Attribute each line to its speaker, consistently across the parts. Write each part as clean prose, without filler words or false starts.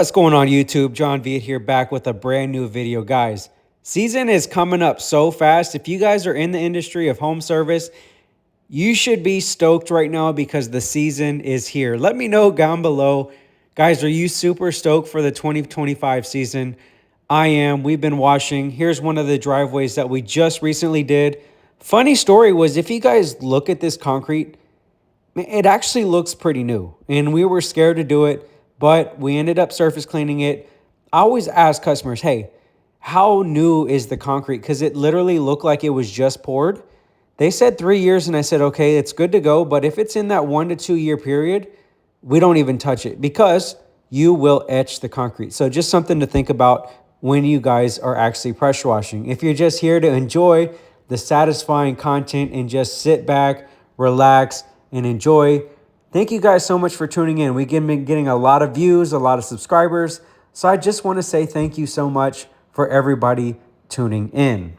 Speaker 1: What's going on YouTube? John Viet here, back with a brand new video. Guys, season is coming up so fast. If you guys are in the industry of home service, you should be stoked right now because the season is here. Let me know down below. Guys, are you super stoked for the 2025 season? I am. We've been washing. Here's one of the driveways that we just recently did. Funny story was, if you guys look at this concrete, it actually looks pretty new, and we were scared to do it, but we ended up surface cleaning it. I always ask customers, hey, how new is the concrete? Because it literally looked like it was just poured. They said 3 years, and I said, okay, it's good to go. But if it's in that 1 to 2 year period, we don't even touch it because you will etch the concrete. So just something to think about when you guys are actually pressure washing. If you're just here to enjoy the satisfying content and just sit back, relax, and enjoy, thank you guys so much for tuning in. We've been getting a lot of views, a lot of subscribers. So I just want to say thank you so much for everybody tuning in.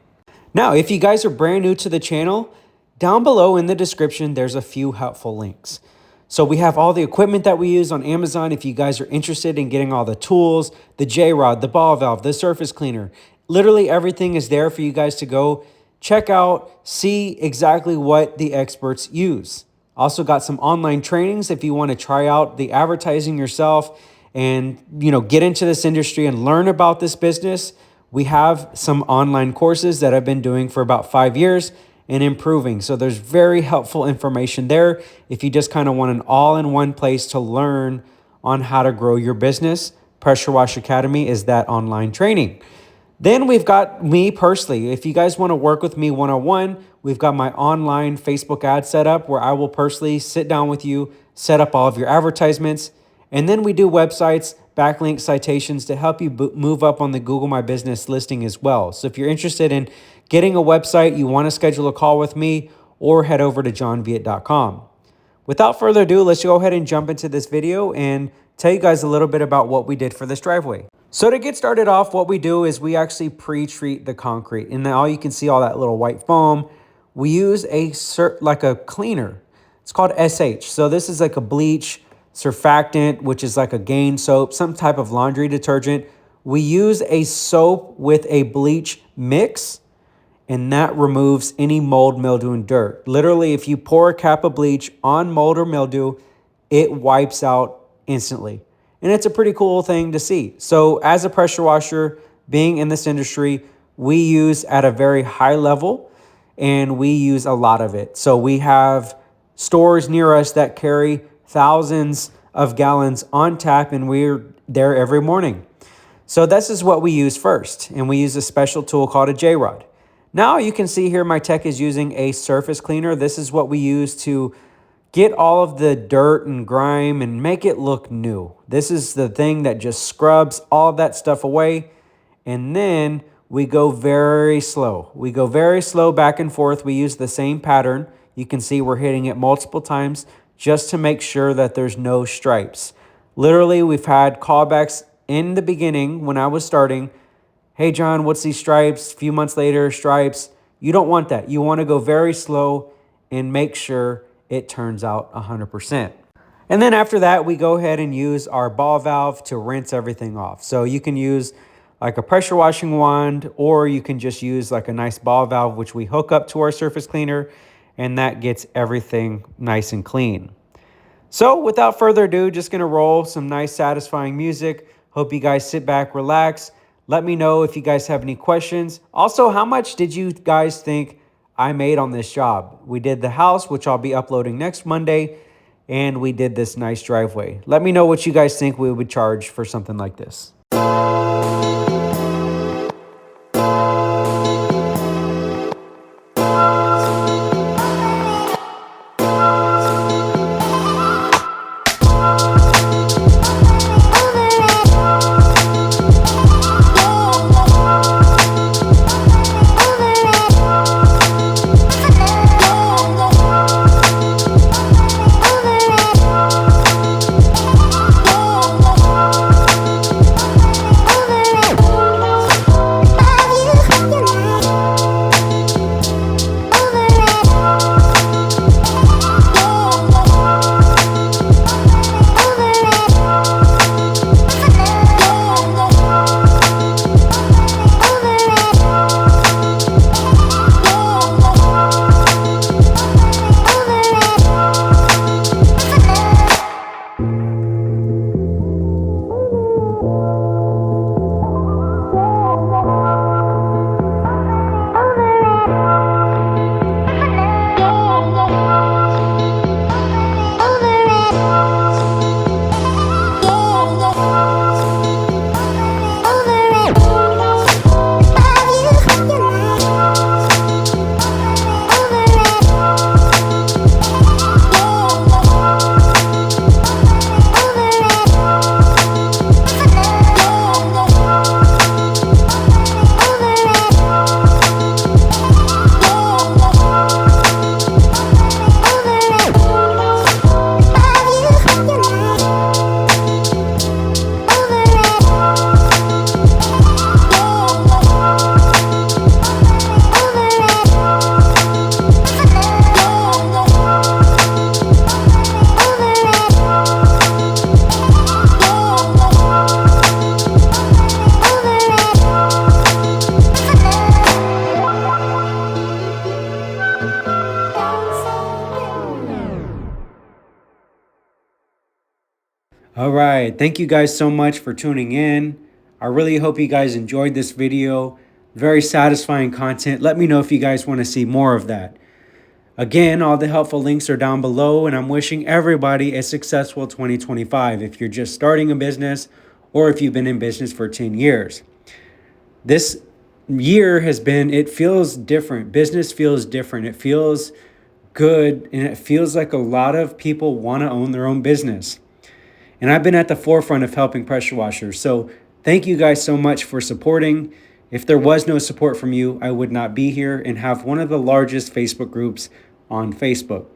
Speaker 1: Now, if you guys are brand new to the channel, down below in the description, there's a few helpful links. So we have all the equipment that we use on Amazon. If you guys are interested in getting all the tools, the J-rod, the ball valve, the surface cleaner, literally everything is there for you guys to go check out, see exactly what the experts use. Also got some online trainings if you want to try out the advertising yourself and, get into this industry and learn about this business. We have some online courses that I've been doing for about 5 years and improving. So there's very helpful information there if you just kind of want an all-in-one place to learn on how to grow your business. Pressure Wash Academy is that online training. Then we've got me personally. If you guys want to work with me one-on-one, we've got my online Facebook ad set up where I will personally sit down with you, set up all of your advertisements, and then we do websites, backlink citations to help you move up on the Google My Business listing as well. So if you're interested in getting a website, you want to schedule a call with me, or head over to johnviet.com. Without further ado, let's go ahead and jump into this video and tell you guys a little bit about what we did for this driveway. So to get started off, what we do is we actually pre-treat the concrete. And now you can see all that little white foam. We use like a cleaner. It's called SH. So this is like a bleach surfactant, which is like a Gain soap, some type of laundry detergent. We use a soap with a bleach mix, and that removes any mold, mildew, and dirt. Literally, if you pour a cap of bleach on mold or mildew, it wipes out instantly. And it's a pretty cool thing to see. So as a pressure washer, being in this industry, we use at a very high level, and we use a lot of it. So we have stores near us that carry thousands of gallons on tap, and we're there every morning. So this is what we use first. And we use a special tool called a J-rod. Now you can see here my tech is using a surface cleaner. This is what we use to get all of the dirt and grime and make it look new. This is the thing that just scrubs all of that stuff away. And then we go very slow. We go very slow back and forth. We use the same pattern. You can see we're hitting it multiple times just to make sure that there's no stripes. Literally, we've had callbacks in the beginning when I was starting. Hey, John, what's these stripes? A few months later, stripes. You don't want that. You want to go very slow and make sure it turns out 100%. And then after that, we go ahead and use our ball valve to rinse everything off. So you can use like a pressure washing wand, or you can just use like a nice ball valve, which we hook up to our surface cleaner, and that gets everything nice and clean. So without further ado, just gonna roll some nice satisfying music. Hope you guys sit back, relax. Let me know if you guys have any questions. Also, how much did you guys think I made on this job? We did the house, which I'll be uploading next Monday, and we did this nice driveway. Let me know what you guys think we would charge for something like this. right. Thank you guys so much for tuning in. I really hope you guys enjoyed this video. Very satisfying content. Let me know if you guys want to see more of that. Again, all the helpful links are down below, and I'm wishing everybody a successful 2025 if you're just starting a business or if you've been in business for 10 years. This year it feels different. Business feels different. It feels good, and it feels like a lot of people want to own their own business. And I've been at the forefront of helping pressure washers. So thank you guys so much for supporting. If there was no support from you, I would not be here and have one of the largest Facebook groups on Facebook.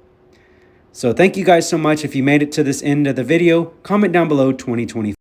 Speaker 1: So thank you guys so much. If you made it to this end of the video, comment down below 2020.